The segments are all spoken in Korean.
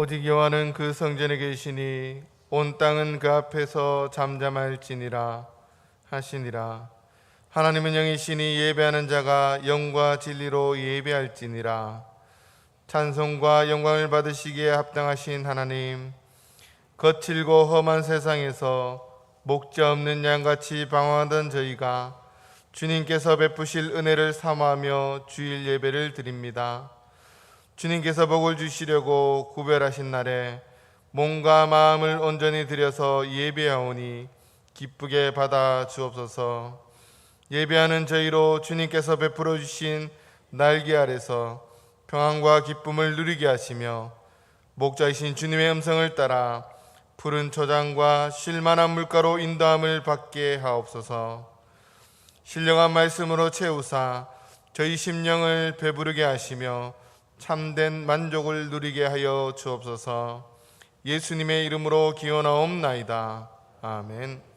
오직 여호와는 그 성전에 계시니 온 땅은 그 앞에서 잠잠할지니라 하시니라. 하나님은 영이시니 예배하는 자가 영과 진리로 예배할지니라. 찬송과 영광을 받으시기에 합당하신 하나님, 거칠고 험한 세상에서 목자 없는 양같이 방황하던 저희가 주님께서 베푸실 은혜를 사모하며 주일 예배를 드립니다. 주님께서 복을 주시려고 구별하신 날에 몸과 마음을 온전히 들여서 예배하오니 기쁘게 받아 주옵소서. 예배하는 저희로 주님께서 베풀어 주신 날개 아래서 평안과 기쁨을 누리게 하시며 목자이신 주님의 음성을 따라 푸른 초장과 쉴만한 물가로 인도함을 받게 하옵소서. 신령한 말씀으로 채우사 저희 심령을 배부르게 하시며 참된 만족을 누리게 하여 주옵소서. 예수님의 이름으로 기원하옵나이다. 아멘.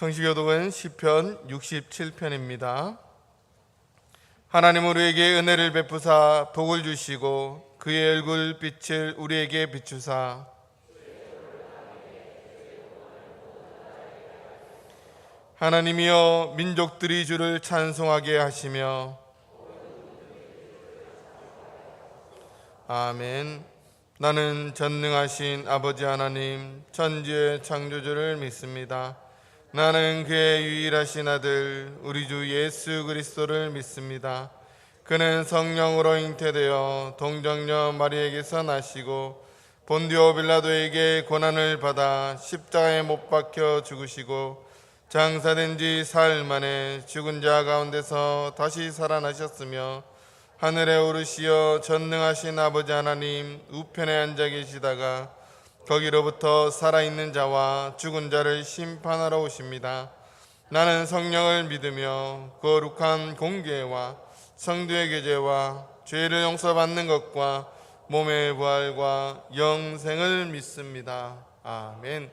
성시교독은 시편 67편입니다. 하나님은 우리에게 은혜를 베푸사 복을 주시고 그의 얼굴 빛을 우리에게 비추사 하나님이여 민족들이 주를 찬송하게 하시며 아멘. 나는 전능하신 아버지 하나님 천지의 창조주를 믿습니다. 나는 그의 유일하신 아들 우리 주 예수 그리스도를 믿습니다. 그는 성령으로 잉태되어 동정녀 마리에게서 나시고 본디오 빌라도에게 고난을 받아 십자가에 못 박혀 죽으시고 장사된 지 사흘 만에 죽은 자 가운데서 다시 살아나셨으며 하늘에 오르시어 전능하신 아버지 하나님 우편에 앉아 계시다가 거기로부터 살아있는 자와 죽은 자를 심판하러 오십니다. 나는 성령을 믿으며 거룩한 공교회와 성도의 교제와 죄를 용서받는 것과 몸의 부활과 영생을 믿습니다. 아멘.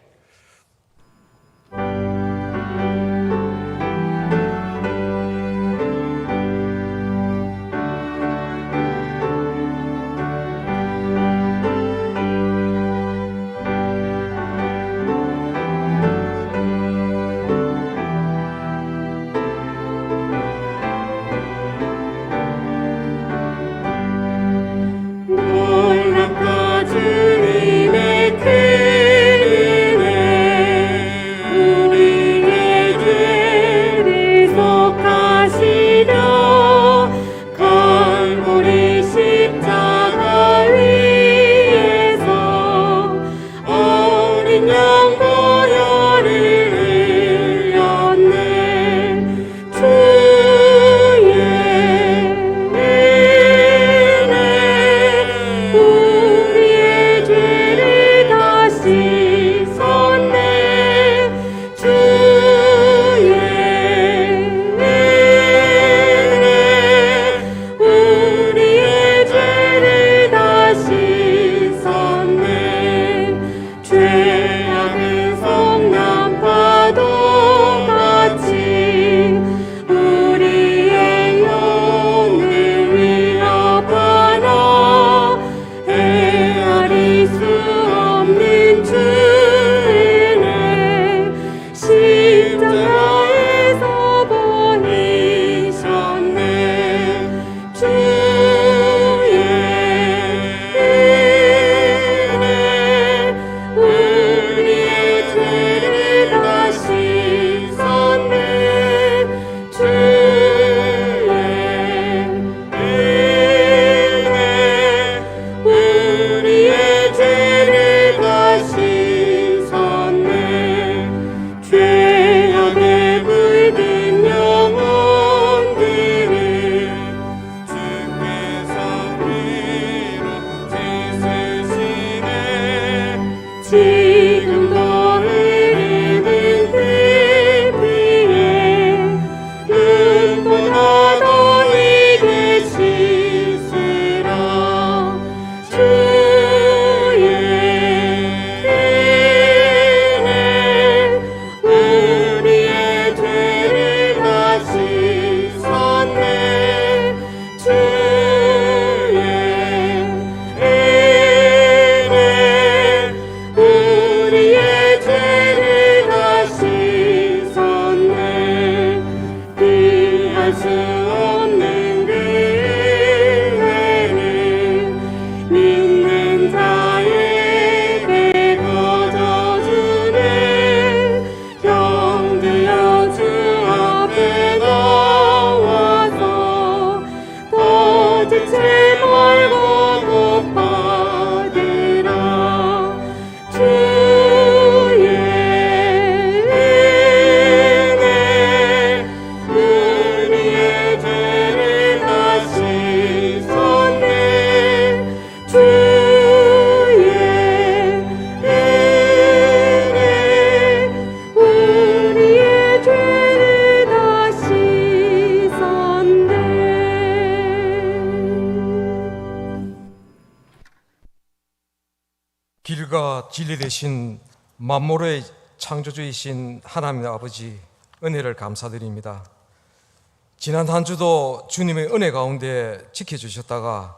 놀랍다 주님의 큰 은혜 수 없는 그 은혜는 믿는 자에게 거저주네. 형들여 주 앞에 나와서 거짓에 말고 못 받으라. 주의 은혜 우리의 죄를 다시 섰네. 주의 은혜 우리의 죄를 다시 섰네. 길과 진리 되신 만물의 창조주이신 하나님 아버지, 은혜를 감사드립니다. 지난 한 주도 주님의 은혜 가운데 지켜주셨다가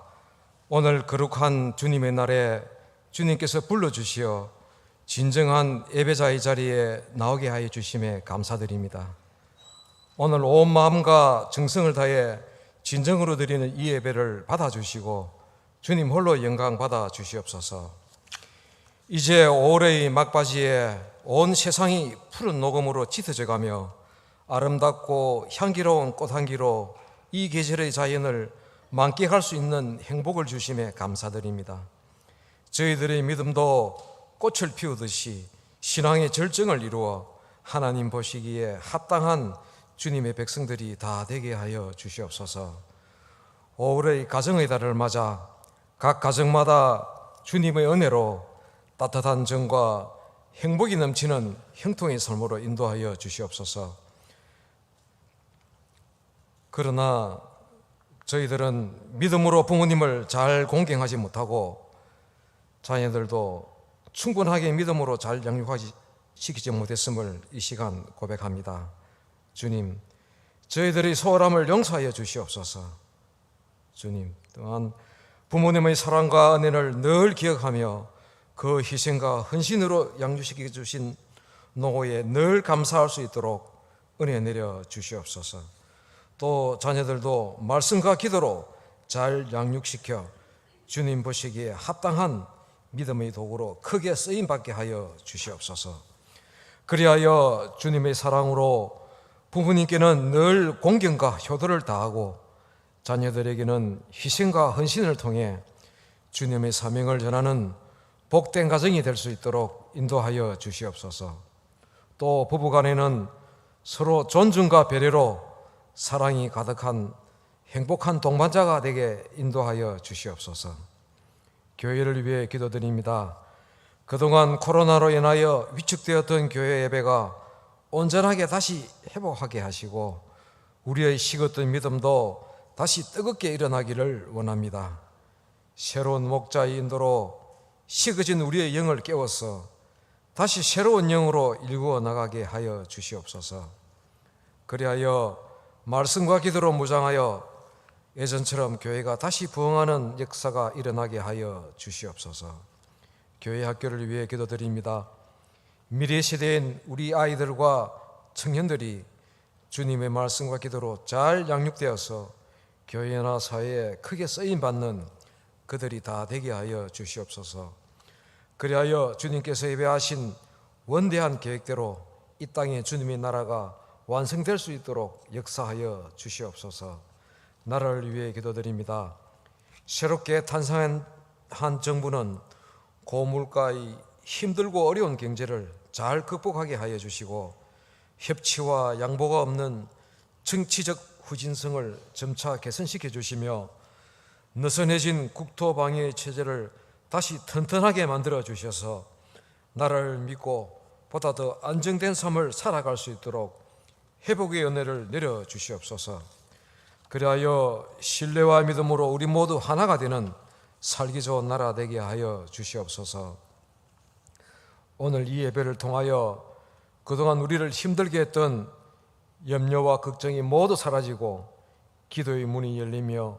오늘 거룩한 주님의 날에 주님께서 불러주시어 진정한 예배자의 자리에 나오게 하여 주심에 감사드립니다. 오늘 온 마음과 정성을 다해 진정으로 드리는 이 예배를 받아주시고 주님 홀로 영광 받아 주시옵소서. 이제 5월의 막바지에 온 세상이 푸른 녹음으로 짙어져 가며 아름답고 향기로운 꽃향기로 이 계절의 자연을 만끽할 수 있는 행복을 주심에 감사드립니다. 저희들의 믿음도 꽃을 피우듯이 신앙의 절정을 이루어 하나님 보시기에 합당한 주님의 백성들이 다 되게 하여 주시옵소서. 5월의 가정의 달을 맞아 각 가정마다 주님의 은혜로 따뜻한 정과 행복이 넘치는 형통의 삶으로 인도하여 주시옵소서. 그러나 저희들은 믿음으로 부모님을 잘 공경하지 못하고 자녀들도 충분하게 믿음으로 잘 양육시키지 못했음을 이 시간 고백합니다. 주님, 저희들의 소홀함을 용서하여 주시옵소서. 주님, 또한 부모님의 사랑과 은혜를 늘 기억하며 그 희생과 헌신으로 양육시켜 주신 노고에 늘 감사할 수 있도록 은혜 내려 주시옵소서. 또 자녀들도 말씀과 기도로 잘 양육시켜 주님 보시기에 합당한 믿음의 도구로 크게 쓰임받게 하여 주시옵소서. 그리하여 주님의 사랑으로 부모님께는 늘 공경과 효도를 다하고 자녀들에게는 희생과 헌신을 통해 주님의 사명을 전하는 복된 가정이 될 수 있도록 인도하여 주시옵소서. 또 부부간에는 서로 존중과 배려로 사랑이 가득한 행복한 동반자가 되게 인도하여 주시옵소서. 교회를 위해 기도드립니다. 그동안 코로나로 인하여 위축되었던 교회 예배가 온전하게 다시 회복하게 하시고 우리의 식었던 믿음도 다시 뜨겁게 일어나기를 원합니다. 새로운 목자의 인도로 식어진 우리의 영을 깨워서 다시 새로운 영으로 일구어 나가게 하여 주시옵소서. 그리하여 말씀과 기도로 무장하여 예전처럼 교회가 다시 부흥하는 역사가 일어나게 하여 주시옵소서. 교회 학교를 위해 기도드립니다. 미래 세대인 우리 아이들과 청년들이 주님의 말씀과 기도로 잘 양육되어서 교회나 사회에 크게 쓰임받는 그들이 다 되게 하여 주시옵소서. 그리하여 주님께서 예배하신 원대한 계획대로 이 땅에 주님의 나라가 완성될 수 있도록 역사하여 주시옵소서. 나라를 위해 기도드립니다. 새롭게 탄생한 정부는 고물가의 힘들고 어려운 경제를 잘 극복하게 하여 주시고 협치와 양보가 없는 정치적 후진성을 점차 개선시켜 주시며 느슨해진 국토방위의 체제를 다시 튼튼하게 만들어 주셔서 나라를 믿고 보다 더 안정된 삶을 살아갈 수 있도록 회복의 은혜를 내려 주시옵소서. 그리하여 신뢰와 믿음으로 우리 모두 하나가 되는 살기 좋은 나라 되게 하여 주시옵소서. 오늘 이 예배를 통하여 그동안 우리를 힘들게 했던 염려와 걱정이 모두 사라지고 기도의 문이 열리며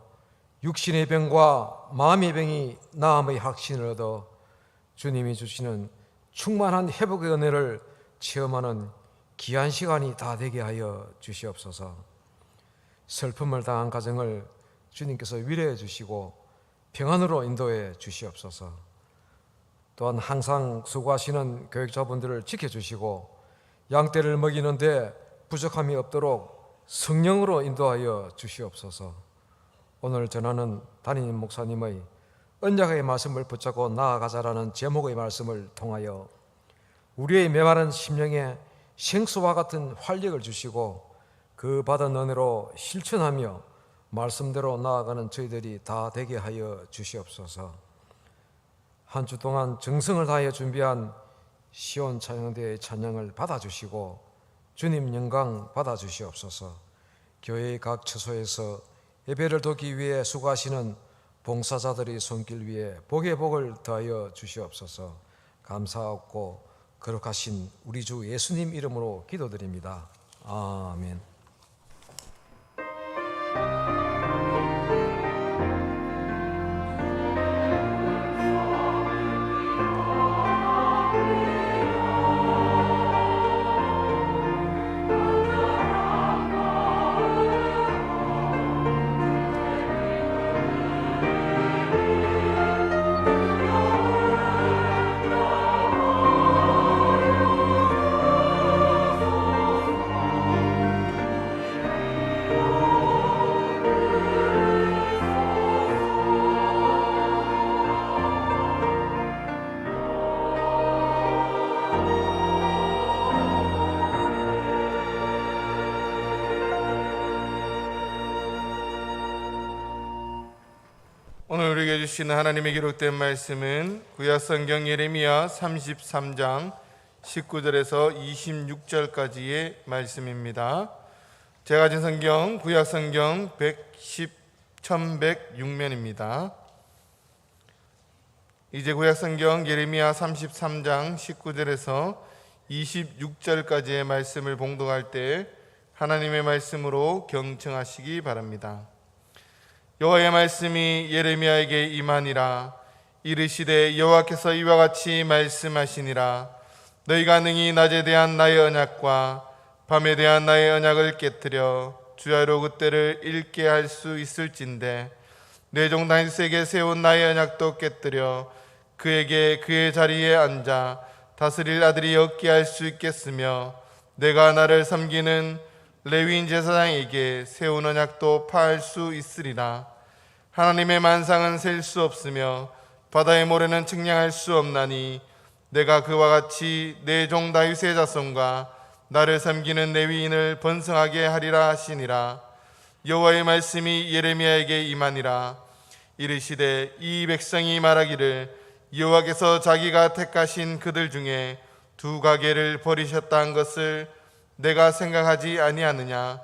육신의 병과 마음의 병이 나음의 확신을 얻어 주님이 주시는 충만한 회복의 은혜를 체험하는 귀한 시간이 다 되게 하여 주시옵소서. 슬픔을 당한 가정을 주님께서 위로해 주시고 평안으로 인도해 주시옵소서. 또한 항상 수고하시는 교육자분들을 지켜주시고 양떼를 먹이는데 부족함이 없도록 성령으로 인도하여 주시옵소서. 오늘 전하는 담임 목사님의 언약의 말씀을 붙잡고 나아가자라는 제목의 말씀을 통하여 우리의 메마른 심령에 생수와 같은 활력을 주시고 그 받은 은혜로 실천하며 말씀대로 나아가는 저희들이 다 되게 하여 주시옵소서. 한 주 동안 정성을 다하여 준비한 시온 찬양대의 찬양을 받아주시고 주님 영광 받아주시옵소서. 교회의 각 처소에서 예배를 돕기 위해 수고하시는 봉사자들의 손길 위에 복의 복을 더하여 주시옵소서. 감사하고 거룩하신 우리 주 예수님 이름으로 기도드립니다. 아멘. 오늘 우리에게 주시는 하나님의 기록된 말씀은 구약성경 예레미야 33장 19절에서 26절까지의 말씀입니다. 제가 가진 성경 구약성경 1106면입니다. 이제 구약성경 예레미야 33장 19절에서 26절까지의 말씀을 봉독할 때 하나님의 말씀으로 경청하시기 바랍니다. 여호와의 말씀이 예레미야에게 임하니라. 이르시되 여호와께서 이와 같이 말씀하시니라. 너희가 능히 낮에 대한 나의 언약과 밤에 대한 나의 언약을 깨뜨려 주야로 그때를 읽게 할 수 있을진데 내 종 다윗에게 세운 나의 언약도 깨뜨려 그에게 그의 자리에 앉아 다스릴 아들이 없게 할 수 있겠으며 내가 나를 섬기는 레위인 제사장에게 세운 언약도 파할 수 있으리라. 하나님의 만상은 셀 수 없으며 바다의 모래는 측량할 수 없나니 내가 그와 같이 내 종 다윗의 자손과 나를 섬기는 레위인을 번성하게 하리라 하시니라. 여호와의 말씀이 예레미야에게 임하니라. 이르시되 이 백성이 말하기를 여호와께서 자기가 택하신 그들 중에 두 가게를 버리셨다는 것을 내가 생각하지 아니하느냐.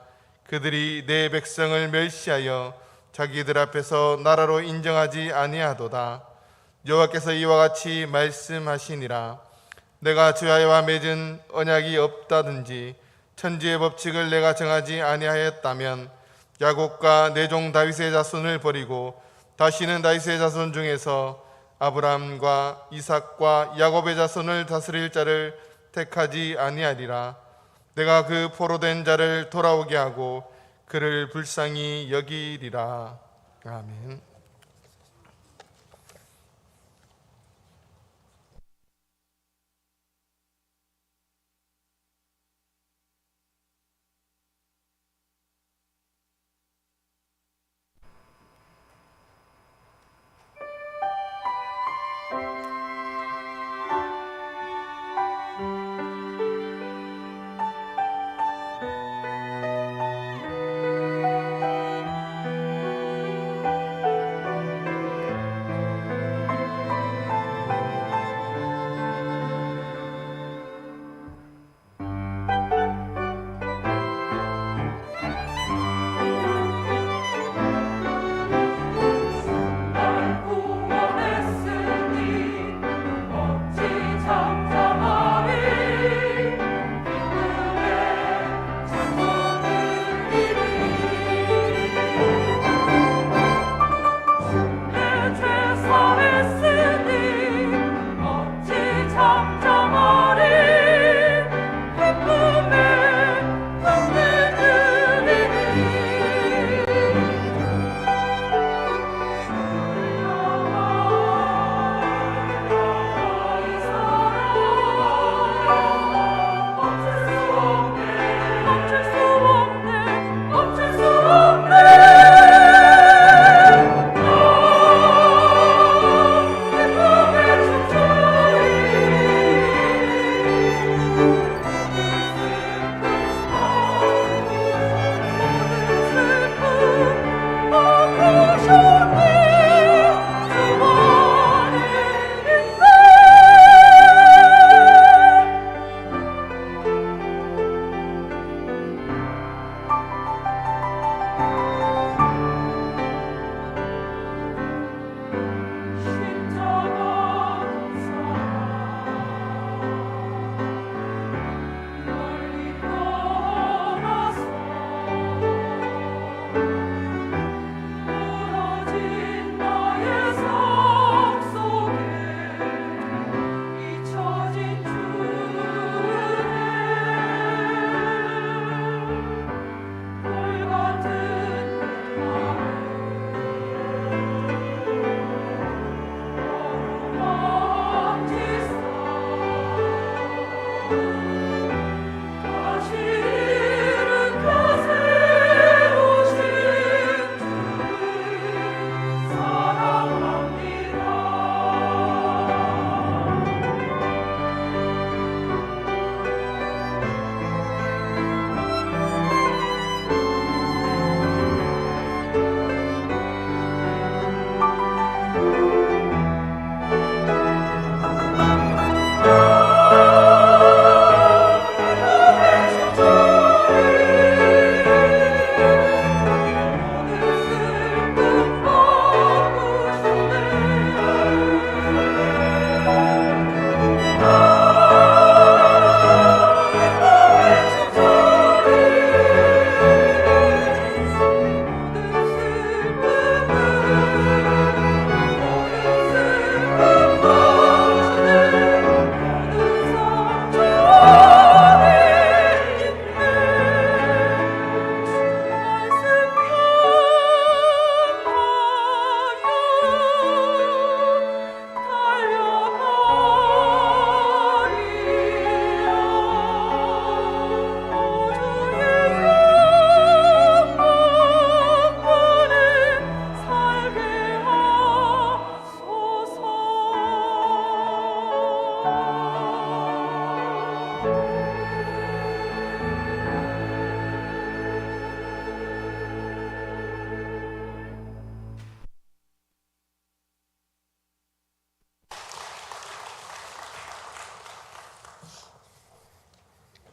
그들이 내 백성을 멸시하여 자기들 앞에서 나라로 인정하지 아니하도다. 여호와께서 이와 같이 말씀하시니라. 내가 주야와 맺은 언약이 없다든지 천지의 법칙을 내가 정하지 아니하였다면 야곱과 내 종 다윗의 자손을 버리고 다시는 다윗의 자손 중에서 아브라함과 이삭과 야곱의 자손을 다스릴 자를 택하지 아니하리라. 내가 그 포로된 자를 돌아오게 하고 그를 불쌍히 여기리라. 아멘.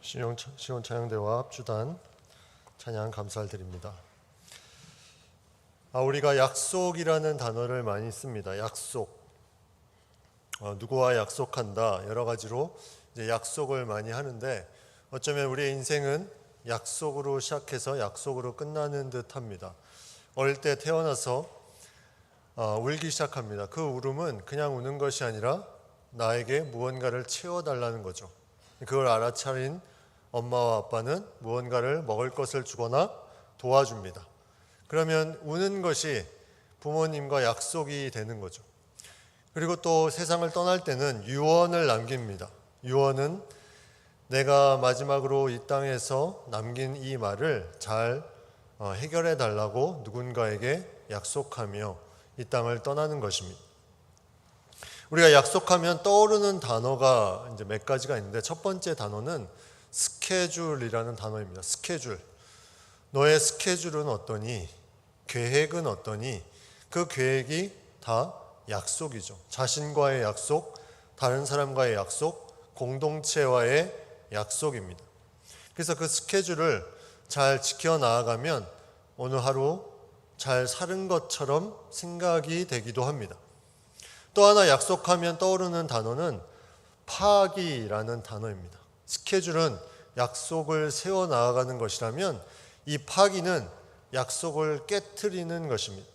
시온 찬양대와 합주단 찬양 감사를 드립니다. 우리가 약속이라는 단어를 많이 씁니다. 약속, 누구와 약속한다, 여러 가지로 이제 약속을 많이 하는데 어쩌면 우리의 인생은 약속으로 시작해서 약속으로 끝나는 듯합니다. 어릴 때 태어나서 울기 시작합니다. 그 울음은 그냥 우는 것이 아니라 나에게 무언가를 채워달라는 거죠. 그걸 알아차린 엄마와 아빠는 무언가를 먹을 것을 주거나 도와줍니다. 그러면 우는 것이 부모님과 약속이 되는 거죠. 그리고 또 세상을 떠날 때는 유언을 남깁니다. 유언은 내가 마지막으로 이 땅에서 남긴 이 말을 잘 해결해 달라고 누군가에게 약속하며 이 땅을 떠나는 것입니다. 우리가 약속하면 떠오르는 단어가 이제 몇 가지가 있는데 첫 번째 단어는 스케줄이라는 단어입니다. 스케줄. 너의 스케줄은 어떠니? 계획은 어떠니? 그 계획이 다 약속이죠. 자신과의 약속, 다른 사람과의 약속, 공동체와의 약속입니다. 그래서 그 스케줄을 잘 지켜나가면 어느 하루 잘 사는 것처럼 생각이 되기도 합니다. 또 하나 약속하면 떠오르는 단어는 파기라는 단어입니다. 스케줄은 약속을 세워나가는 것이라면 이 파기는 약속을 깨트리는 것입니다.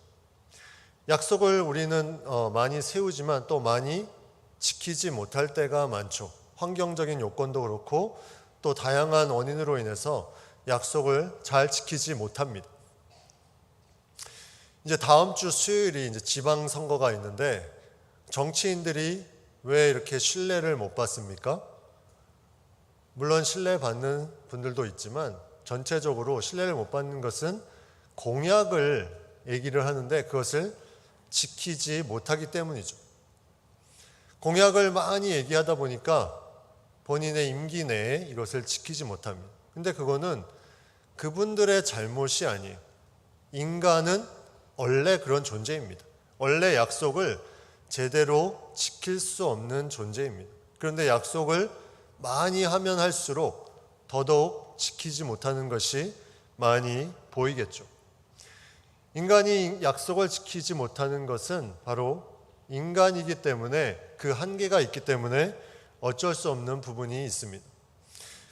약속을 우리는 많이 세우지만 또 많이 지키지 못할 때가 많죠. 환경적인 요건도 그렇고 또 다양한 원인으로 인해서 약속을 잘 지키지 못합니다. 이제 다음 주 수요일이 이제 지방선거가 있는데 정치인들이 왜 이렇게 신뢰를 못 받습니까? 물론 신뢰받는 분들도 있지만 전체적으로 신뢰를 못 받는 것은 공약을 얘기를 하는데 그것을 지키지 못하기 때문이죠. 공약을 많이 얘기하다 보니까 본인의 임기 내에 이것을 지키지 못합니다. 근데 그거는 그분들의 잘못이 아니에요. 인간은 원래 그런 존재입니다. 원래 약속을 제대로 지킬 수 없는 존재입니다. 그런데 약속을 많이 하면 할수록 더더욱 지키지 못하는 것이 많이 보이겠죠. 인간이 약속을 지키지 못하는 것은 바로 인간이기 때문에 그 한계가 있기 때문에 어쩔 수 없는 부분이 있습니다.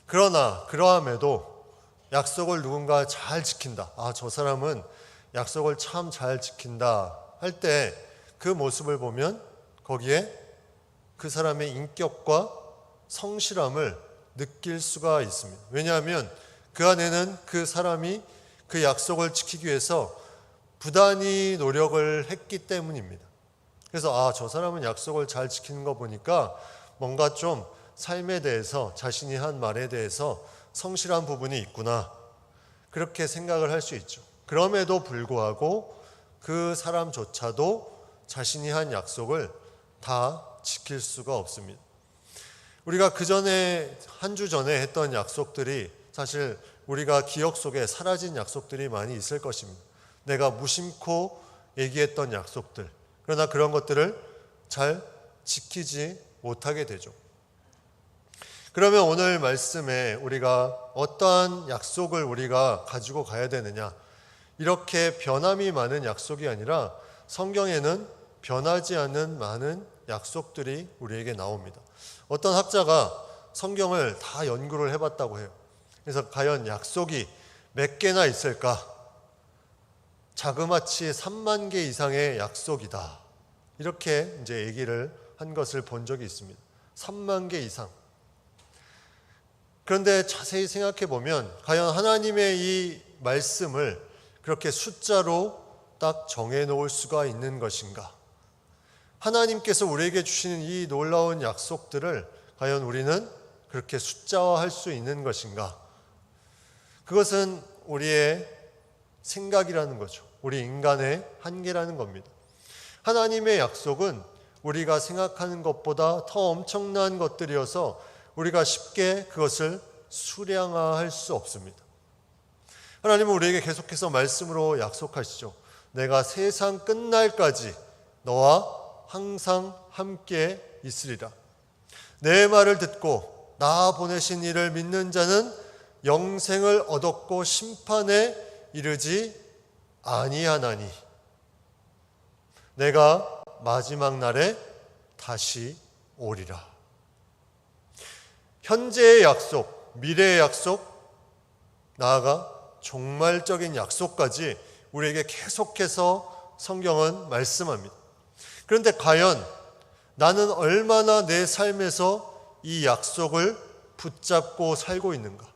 그러나 그러함에도 약속을 누군가 잘 지킨다. 저 사람은 약속을 참 잘 지킨다 할 때 그 모습을 보면 거기에 그 사람의 인격과 성실함을 느낄 수가 있습니다. 왜냐하면 그 안에는 그 사람이 그 약속을 지키기 위해서 부단히 노력을 했기 때문입니다. 그래서 저 사람은 약속을 잘 지키는 거 보니까 뭔가 좀 삶에 대해서 자신이 한 말에 대해서 성실한 부분이 있구나. 그렇게 생각을 할 수 있죠. 그럼에도 불구하고 그 사람조차도 자신이 한 약속을 다 지킬 수가 없습니다. 우리가 그 전에 한 주 전에 했던 약속들이 사실 우리가 기억 속에 사라진 약속들이 많이 있을 것입니다. 내가 무심코 얘기했던 약속들. 그러나 그런 것들을 잘 지키지 못하게 되죠. 그러면 오늘 말씀에 우리가 어떠한 약속을 우리가 가지고 가야 되느냐? 이렇게 변함이 많은 약속이 아니라 성경에는 변하지 않는 많은 약속들이 우리에게 나옵니다. 어떤 학자가 성경을 다 연구를 해봤다고 해요. 그래서 과연 약속이 몇 개나 있을까? 자그마치 3만 개 이상의 약속이다. 이렇게 이제 얘기를 한 것을 본 적이 있습니다. 3만 개 이상. 그런데 자세히 생각해 보면 과연 하나님의 이 말씀을 그렇게 숫자로 딱 정해 놓을 수가 있는 것인가? 하나님께서 우리에게 주시는 이 놀라운 약속들을 과연 우리는 그렇게 숫자화할 수 있는 것인가? 그것은 우리의 생각이라는 거죠. 우리 인간의 한계라는 겁니다. 하나님의 약속은 우리가 생각하는 것보다 더 엄청난 것들이어서 우리가 쉽게 그것을 수량화할 수 없습니다. 하나님은 우리에게 계속해서 말씀으로 약속하시죠. 내가 세상 끝날까지 너와 항상 함께 있으리라. 내 말을 듣고 나 보내신 이를 믿는 자는 영생을 얻었고 심판에 이르지 아니하나니 내가 마지막 날에 다시 오리라. 현재의 약속, 미래의 약속, 나아가 종말적인 약속까지 우리에게 계속해서 성경은 말씀합니다. 그런데 과연 나는 얼마나 내 삶에서 이 약속을 붙잡고 살고 있는가?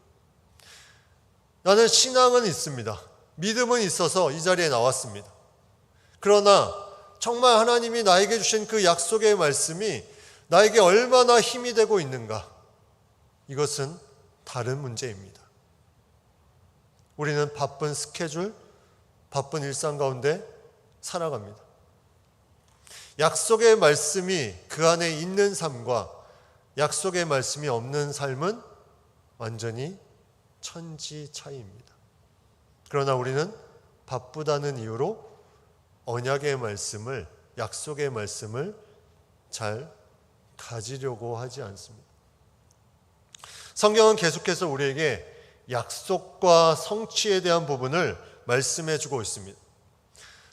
나는 신앙은 있습니다. 믿음은 있어서 이 자리에 나왔습니다. 그러나 정말 하나님이 나에게 주신 그 약속의 말씀이 나에게 얼마나 힘이 되고 있는가? 이것은 다른 문제입니다. 우리는 바쁜 스케줄, 바쁜 일상 가운데 살아갑니다. 약속의 말씀이 그 안에 있는 삶과 약속의 말씀이 없는 삶은 완전히 천지 차이입니다. 그러나 우리는 바쁘다는 이유로 언약의 말씀을, 약속의 말씀을 잘 가지려고 하지 않습니다. 성경은 계속해서 우리에게 약속과 성취에 대한 부분을 말씀해 주고 있습니다.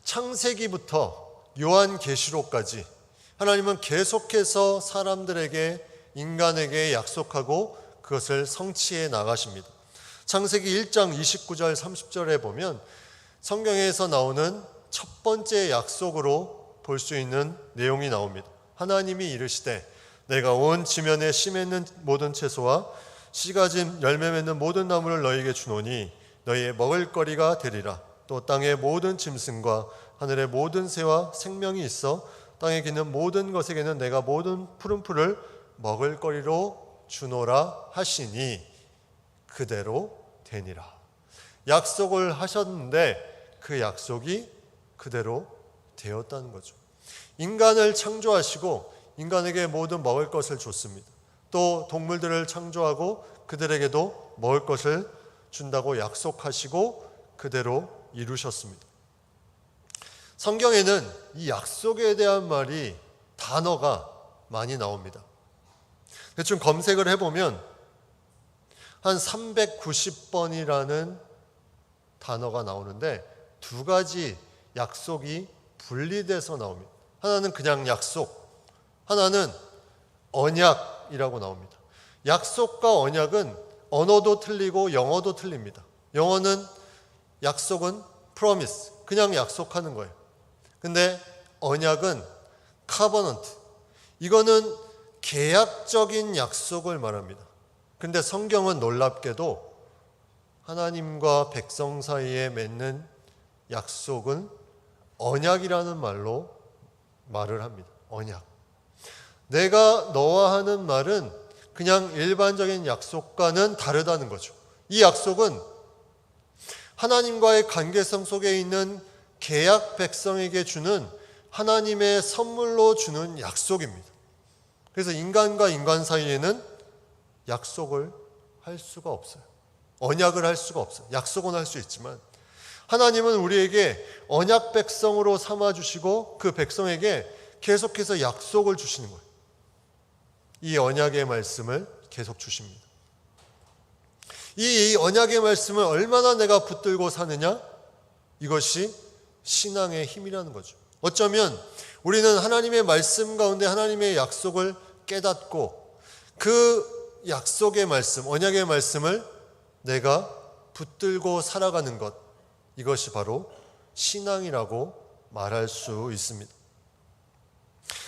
창세기부터 요한계시록까지 하나님은 계속해서 사람들에게, 인간에게 약속하고 그것을 성취해 나가십니다. 창세기 1장 29절 30절에 보면 성경에서 나오는 첫 번째 약속으로 볼 수 있는 내용이 나옵니다. 하나님이 이르시되 내가 온 지면에 씨 맺는 모든 채소와 씨가 진 열매 맺는 모든 나무를 너희에게 주노니 너희의 먹을거리가 되리라. 또 땅의 모든 짐승과 하늘의 모든 새와 생명이 있어 땅에 기는 모든 것에게는 내가 모든 푸른 풀을 먹을거리로 주노라 하시니 그대로 되니라. 약속을 하셨는데 그 약속이 그대로 되었다는 거죠. 인간을 창조하시고 인간에게 모든 먹을 것을 줬습니다. 또 동물들을 창조하고 그들에게도 먹을 것을 준다고 약속하시고 그대로 이루셨습니다. 성경에는 이 약속에 대한 말이, 단어가 많이 나옵니다. 대충 검색을 해보면 한 390번이라는 단어가 나오는데 두 가지 약속이 분리돼서 나옵니다. 하나는 그냥 약속, 하나는 언약이라고 나옵니다. 약속과 언약은 언어도 틀리고 영어도 틀립니다. 영어는 약속은 promise, 그냥 약속하는 거예요. 근데 언약은 covenant, 이거는 계약적인 약속을 말합니다. 근데 성경은 놀랍게도 하나님과 백성 사이에 맺는 약속은 언약이라는 말로 말을 합니다. 언약. 내가 너와 하는 말은 그냥 일반적인 약속과는 다르다는 거죠. 이 약속은 하나님과의 관계성 속에 있는 계약 백성에게 주는 하나님의 선물로 주는 약속입니다. 그래서 인간과 인간 사이에는 약속을 할 수가 없어요. 언약을 할 수가 없어요. 약속은 할 수 있지만 하나님은 우리에게 언약 백성으로 삼아주시고 그 백성에게 계속해서 약속을 주시는 거예요. 이 언약의 말씀을 계속 주십니다. 이 언약의 말씀을 얼마나 내가 붙들고 사느냐? 이것이 신앙의 힘이라는 거죠. 어쩌면 우리는 하나님의 말씀 가운데 하나님의 약속을 깨닫고 그 약속의 말씀, 언약의 말씀을 내가 붙들고 살아가는 것, 이것이 바로 신앙이라고 말할 수 있습니다.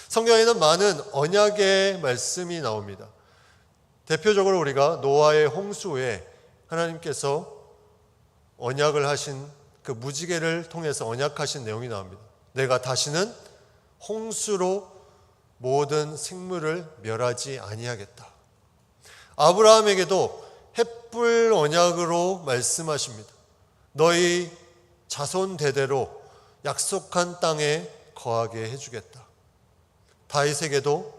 성경에는 많은 언약의 말씀이 나옵니다. 대표적으로 우리가 노아의 홍수에 하나님께서 언약을 하신 그 무지개를 통해서 언약하신 내용이 나옵니다. 내가 다시는 홍수로 모든 생물을 멸하지 아니하겠다. 아브라함에게도 햇불 언약으로 말씀하십니다. 너희 자손 대대로 약속한 땅에 거하게 해주겠다. 다윗에게도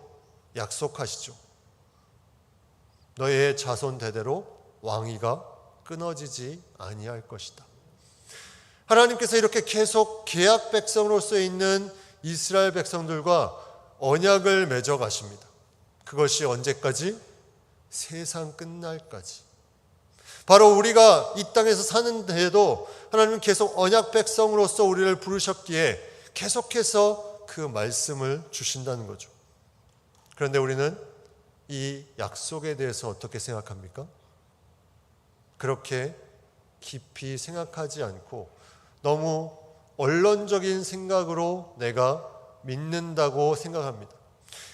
약속하시죠. 너희의 자손 대대로 왕위가 끊어지지 아니할 것이다. 하나님께서 이렇게 계속 계약 백성으로서 있는 이스라엘 백성들과 언약을 맺어 가십니다. 그것이 언제까지? 세상 끝날까지. 바로 우리가 이 땅에서 사는데도 하나님은 계속 언약 백성으로서 우리를 부르셨기에 계속해서 그 말씀을 주신다는 거죠. 그런데 우리는 이 약속에 대해서 어떻게 생각합니까? 그렇게 깊이 생각하지 않고 너무 언론적인 생각으로 내가 믿는다고 생각합니다.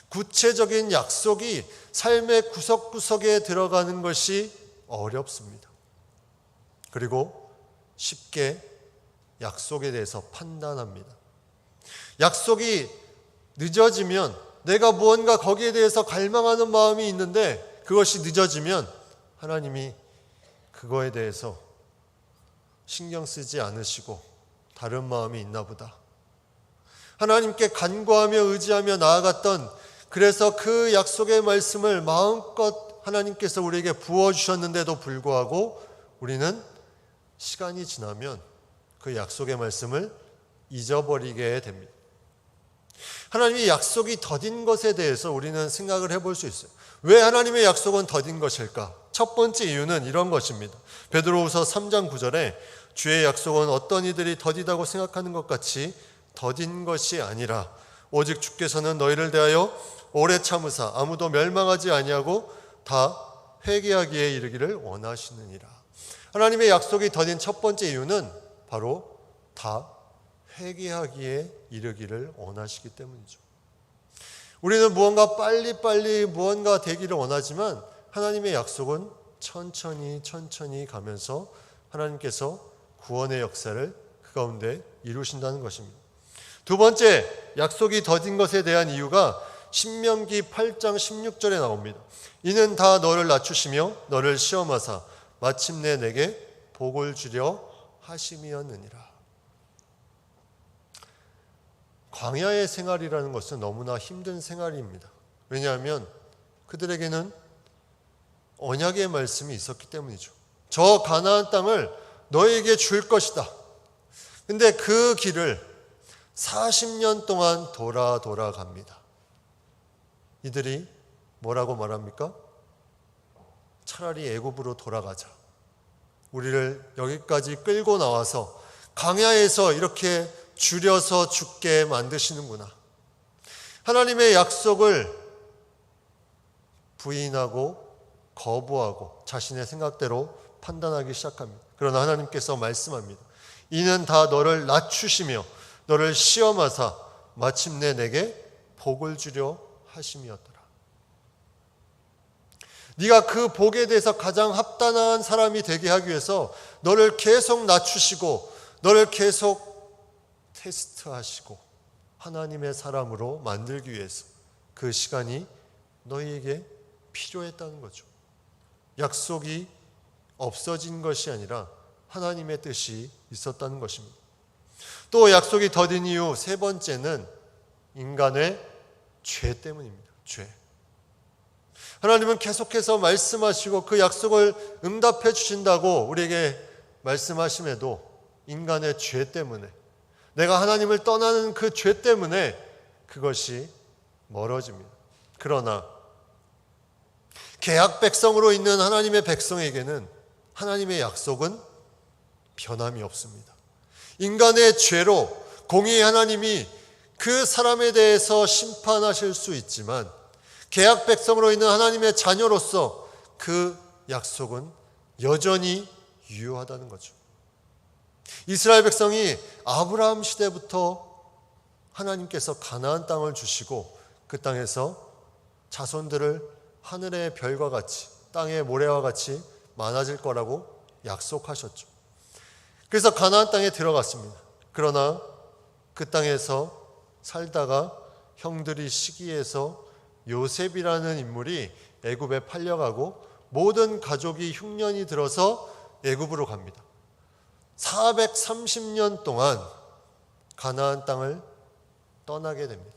구체적인 약속이 삶의 구석구석에 들어가는 것이 어렵습니다. 그리고 쉽게 약속에 대해서 판단합니다. 약속이 늦어지면 내가 무언가 거기에 대해서 갈망하는 마음이 있는데 그것이 늦어지면 하나님이 그거에 대해서 신경 쓰지 않으시고 다른 마음이 있나 보다. 하나님께 간구하며 의지하며 나아갔던, 그래서 그 약속의 말씀을 마음껏 하나님께서 우리에게 부어주셨는데도 불구하고 우리는 시간이 지나면 그 약속의 말씀을 잊어버리게 됩니다. 하나님의 약속이 더딘 것에 대해서 우리는 생각을 해볼 수 있어요. 왜 하나님의 약속은 더딘 것일까? 첫 번째 이유는 이런 것입니다. 베드로후서 3장 9절에 주의 약속은 어떤 이들이 더디다고 생각하는 것 같이 더딘 것이 아니라 오직 주께서는 너희를 대하여 오래 참으사 아무도 멸망하지 아니하고 다 회개하기에 이르기를 원하시느니라. 하나님의 약속이 더딘 첫 번째 이유는 바로 다 회개하기에 이르기를 원하시기 때문이죠. 우리는 무언가 빨리빨리 무언가 되기를 원하지만 하나님의 약속은 천천히 가면서 하나님께서 구원의 역사를 그 가운데 이루신다는 것입니다. 두 번째, 약속이 더딘 것에 대한 이유가 신명기 8장 16절에 나옵니다. 이는 다 너를 낮추시며 너를 시험하사 마침내 내게 복을 주려 하심이었느니라. 광야의 생활이라는 것은 너무나 힘든 생활입니다. 왜냐하면 그들에게는 언약의 말씀이 있었기 때문이죠. 저 가나안 땅을 너에게 줄 것이다. 근데 그 길을 40년 동안 돌아갑니다. 이들이 뭐라고 말합니까? 차라리 애굽으로 돌아가자. 우리를 여기까지 끌고 나와서 광야에서 이렇게 줄여서 죽게 만드시는구나. 하나님의 약속을 부인하고 거부하고 자신의 생각대로 판단하기 시작합니다. 그러나 하나님께서 말씀합니다. 이는 다 너를 낮추시며 너를 시험하사 마침내 내게 복을 주려 하심이었더라. 네가 그 복에 대해서 가장 합당한 사람이 되게 하기 위해서 너를 계속 낮추시고 너를 계속 테스트하시고 하나님의 사람으로 만들기 위해서 그 시간이 너희에게 필요했다는 거죠. 약속이 없어진 것이 아니라 하나님의 뜻이 있었다는 것입니다. 또 약속이 더딘 이유 세 번째는 인간의 죄 때문입니다. 죄. 하나님은 계속해서 말씀하시고 그 약속을 응답해 주신다고 우리에게 말씀하심에도 인간의 죄 때문에, 내가 하나님을 떠나는 그 죄 때문에 그것이 멀어집니다. 그러나 계약 백성으로 있는 하나님의 백성에게는 하나님의 약속은 변함이 없습니다. 인간의 죄로 공의의 하나님이 그 사람에 대해서 심판하실 수 있지만 계약 백성으로 있는 하나님의 자녀로서 그 약속은 여전히 유효하다는 거죠. 이스라엘 백성이 아브라함 시대부터 하나님께서 가나안 땅을 주시고 그 땅에서 자손들을 하늘의 별과 같이 땅의 모래와 같이 많아질 거라고 약속하셨죠. 그래서 가나안 땅에 들어갔습니다. 그러나 그 땅에서 살다가 형들이 시기해서 요셉이라는 인물이 애굽에 팔려가고 모든 가족이 흉년이 들어서 애굽으로 갑니다. 430년 동안 가나안 땅을 떠나게 됩니다.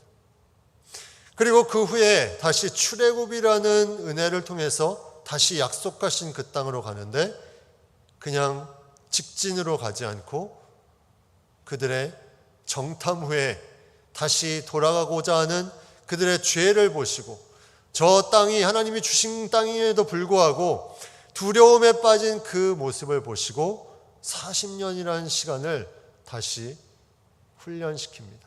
그리고 그 후에 다시 출애굽이라는 은혜를 통해서 다시 약속하신 그 땅으로 가는데 그냥 직진으로 가지 않고 그들의 정탐 후에 다시 돌아가고자 하는 그들의 죄를 보시고 저 땅이 하나님이 주신 땅임에도 불구하고 두려움에 빠진 그 모습을 보시고 40년이라는 시간을 다시 훈련시킵니다.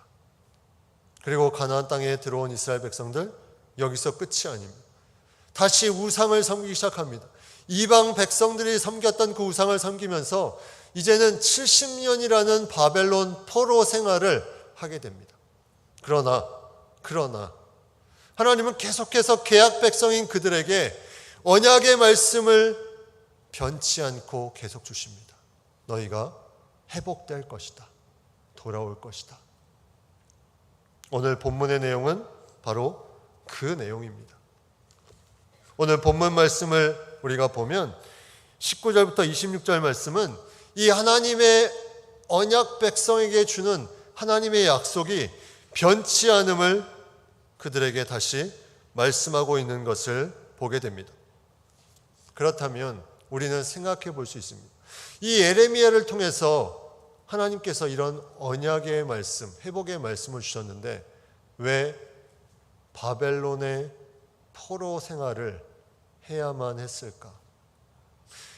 그리고 가나안 땅에 들어온 이스라엘 백성들, 여기서 끝이 아닙니다. 다시 우상을 섬기기 시작합니다. 이방 백성들이 섬겼던 그 우상을 섬기면서 이제는 70년이라는 바벨론 포로 생활을 하게 됩니다. 그러나 하나님은 계속해서 계약 백성인 그들에게 언약의 말씀을 변치 않고 계속 주십니다. 너희가 회복될 것이다. 돌아올 것이다. 오늘 본문의 내용은 바로 그 내용입니다. 오늘 본문 말씀을 우리가 보면 19절부터 26절 말씀은 이 하나님의 언약 백성에게 주는 하나님의 약속이 변치 않음을 그들에게 다시 말씀하고 있는 것을 보게 됩니다. 그렇다면 우리는 생각해 볼 수 있습니다. 이 예레미야를 통해서 하나님께서 이런 언약의 말씀, 회복의 말씀을 주셨는데 왜 바벨론의 포로 생활을 해야만 했을까?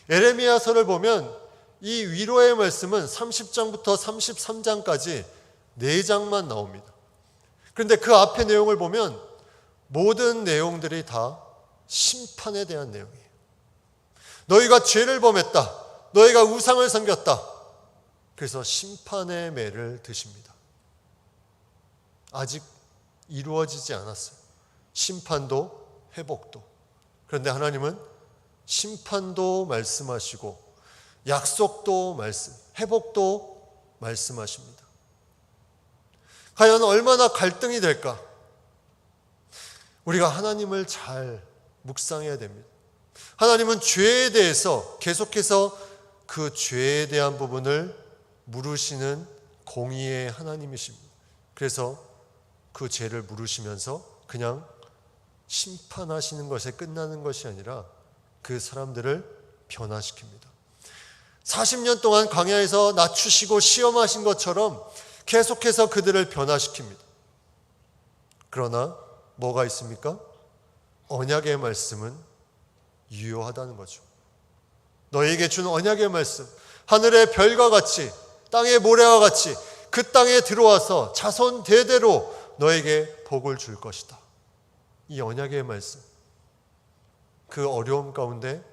예레미야서를 보면 이 위로의 말씀은 30장부터 33장까지 4장만 나옵니다. 그런데 그 앞의 내용을 보면 모든 내용들이 다 심판에 대한 내용이에요. 너희가 죄를 범했다. 너희가 우상을 섬겼다. 그래서 심판의 매를 드십니다. 아직 이루어지지 않았어요. 심판도 회복도. 그런데 하나님은 심판도 말씀하시고 약속도 말씀, 회복도 말씀하십니다. 과연 얼마나 갈등이 될까? 우리가 하나님을 잘 묵상해야 됩니다. 하나님은 죄에 대해서 계속해서 그 죄에 대한 부분을 물으시는 공의의 하나님이십니다. 그래서 그 죄를 물으시면서 그냥 심판하시는 것에 끝나는 것이 아니라 그 사람들을 변화시킵니다. 40년 동안 광야에서 낮추시고 시험하신 것처럼 계속해서 그들을 변화시킵니다. 그러나 뭐가 있습니까? 언약의 말씀은 유효하다는 거죠. 너희에게 준 언약의 말씀, 하늘의 별과 같이 땅의 모래와 같이 그 땅에 들어와서 자손 대대로 너에게 복을 줄 것이다. 이 언약의 말씀, 그 어려움 가운데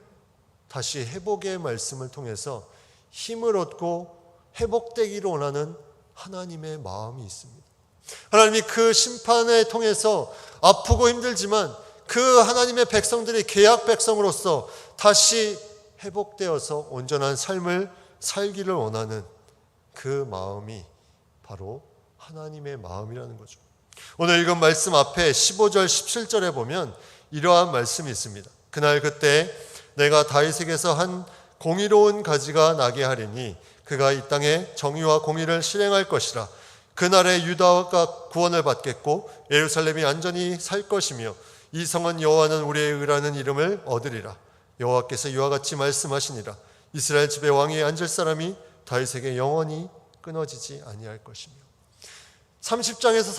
다시 회복의 말씀을 통해서 힘을 얻고 회복되기를 원하는 하나님의 마음이 있습니다. 하나님이 그 심판을 통해서 아프고 힘들지만 그 하나님의 백성들이 계약 백성으로서 다시 회복되어서 온전한 삶을 살기를 원하는 그 마음이 바로 하나님의 마음이라는 거죠. 오늘 읽은 말씀 앞에 15절 17절에 보면 이러한 말씀이 있습니다. 그날 그때 내가 다윗에게서 한 공의로운 가지가 나게 하리니 그가 이 땅에 정의와 공의를 실행할 것이라. 그날에 유다가 구원을 받겠고 예루살렘이 안전히 살 것이며 이 성은 여호와는 우리의 의라는 이름을 얻으리라. 여호와께서 이와 같이 말씀하시니라. 이스라엘 집의 왕위에 앉을 사람이 다윗에게 영원히 끊어지지 아니할 것이며. 30장에서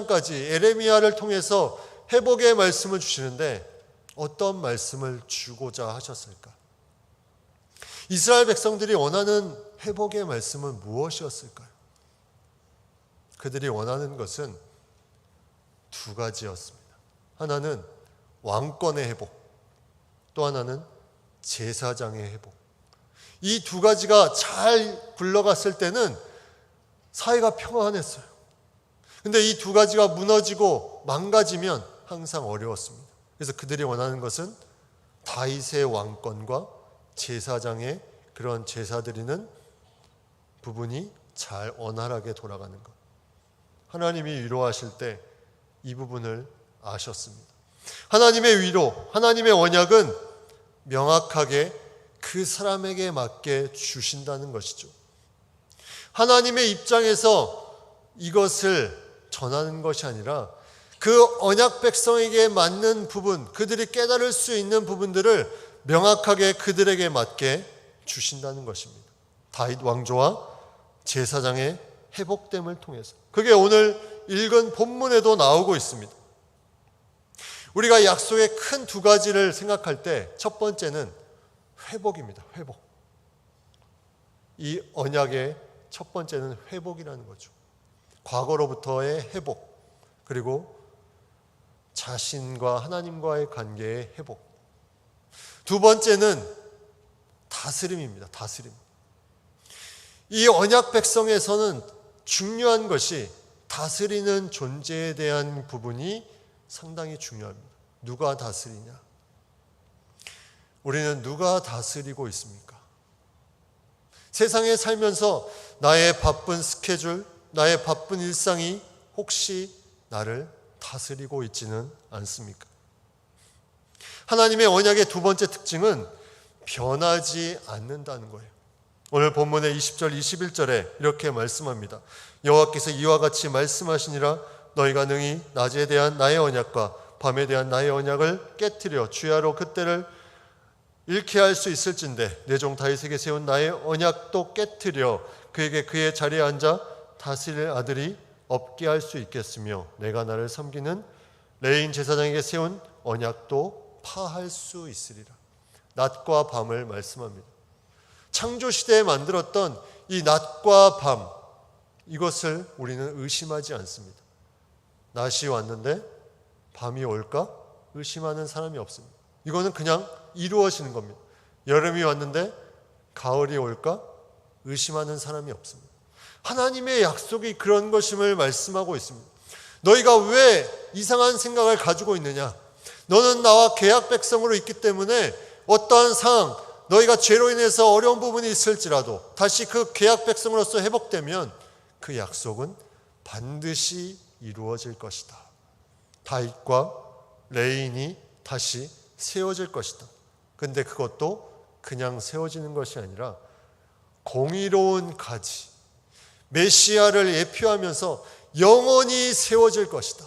33장까지 예레미야를 통해서 회복의 말씀을 주시는데 어떤 말씀을 주고자 하셨을까? 이스라엘 백성들이 원하는 회복의 말씀은 무엇이었을까요? 그들이 원하는 것은 두 가지였습니다. 하나는 왕권의 회복, 또 하나는 제사장의 회복. 이 두 가지가 잘 굴러갔을 때는 사회가 평안했어요. 근데 이 두 가지가 무너지고 망가지면 항상 어려웠습니다. 그래서 그들이 원하는 것은 다윗의 왕권과 제사장의 그런 제사 드리는 부분이 잘 원활하게 돌아가는 것. 하나님이 위로하실 때 이 부분을 아셨습니다. 하나님의 위로, 하나님의 언약은 명확하게 그 사람에게 맞게 주신다는 것이죠. 하나님의 입장에서 이것을 전하는 것이 아니라 그 언약 백성에게 맞는 부분, 그들이 깨달을 수 있는 부분들을 명확하게 그들에게 맞게 주신다는 것입니다. 다윗 왕조와 제사장의 회복됨을 통해서. 그게 오늘 읽은 본문에도 나오고 있습니다. 우리가 약속의 큰 두 가지를 생각할 때 첫 번째는 회복입니다. 회복. 이 언약의 첫 번째는 회복이라는 거죠. 과거로부터의 회복, 그리고 자신과 하나님과의 관계의 회복. 두 번째는 다스림입니다. 다스림. 이 언약 백성에서는 중요한 것이 다스리는 존재에 대한 부분이 상당히 중요합니다. 누가 다스리냐? 우리는 누가 다스리고 있습니까? 세상에 살면서 나의 바쁜 스케줄, 나의 바쁜 일상이 혹시 나를 다스리고 있지는 않습니까? 하나님의 언약의 두 번째 특징은 변하지 않는다는 거예요. 오늘 본문의 20절, 21절에 이렇게 말씀합니다. 여호와께서 이와 같이 말씀하시니라 너희가 능히 낮에 대한 나의 언약과 밤에 대한 나의 언약을 깨트려 주야로 그때를 잃게 할 수 있을진데 내 종 다윗에게 세운 나의 언약도 깨트려 그에게 그의 자리에 앉아 다스릴 아들이 없게 할 수 있겠으며 내가 나를 섬기는 레인 제사장에게 세운 언약도 파할 수 있으리라. 낮과 밤을 말씀합니다. 창조시대에 만들었던 이 낮과 밤, 이것을 우리는 의심하지 않습니다. 낮이 왔는데 밤이 올까? 의심하는 사람이 없습니다. 이거는 그냥 이루어지는 겁니다. 여름이 왔는데 가을이 올까? 의심하는 사람이 없습니다. 하나님의 약속이 그런 것임을 말씀하고 있습니다. 너희가 왜 이상한 생각을 가지고 있느냐? 너는 나와 계약 백성으로 있기 때문에 어떠한 상황, 너희가 죄로 인해서 어려운 부분이 있을지라도 다시 그 계약 백성으로서 회복되면 그 약속은 반드시 이루어질 것이다. 다윗과 레인이 다시 세워질 것이다. 근데 그것도 그냥 세워지는 것이 아니라 공의로운 가지, 메시아를 예표하면서 영원히 세워질 것이다.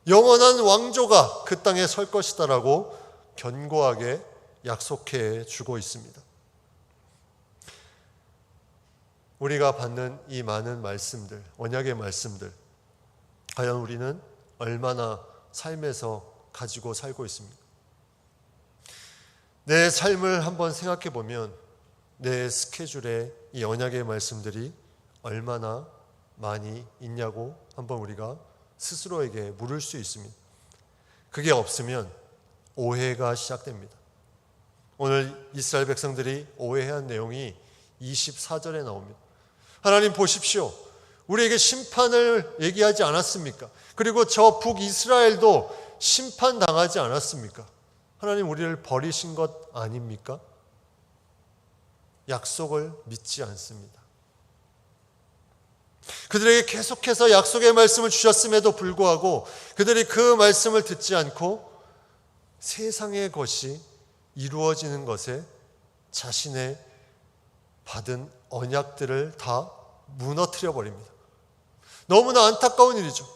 영원한 왕조가 그 땅에 설 것이다라고 견고하게 약속해 주고 있습니다. 우리가 받는 이 많은 말씀들, 언약의 말씀들, 과연 우리는 얼마나 삶에서 가지고 살고 있습니까? 내 삶을 한번 생각해 보면 내 스케줄에 이 언약의 말씀들이 얼마나 많이 있냐고 한번 우리가 스스로에게 물을 수 있습니다. 그게 없으면 오해가 시작됩니다. 오늘 이스라엘 백성들이 오해한 내용이 24절에 나옵니다. 하나님 보십시오. 우리에게 심판을 얘기하지 않았습니까? 그리고 저 북이스라엘도 심판당하지 않았습니까? 하나님 우리를 버리신 것 아닙니까? 약속을 믿지 않습니다. 그들에게 계속해서 약속의 말씀을 주셨음에도 불구하고 그들이 그 말씀을 듣지 않고 세상의 것이 이루어지는 것에 자신의 받은 언약들을 다 무너뜨려 버립니다. 너무나 안타까운 일이죠.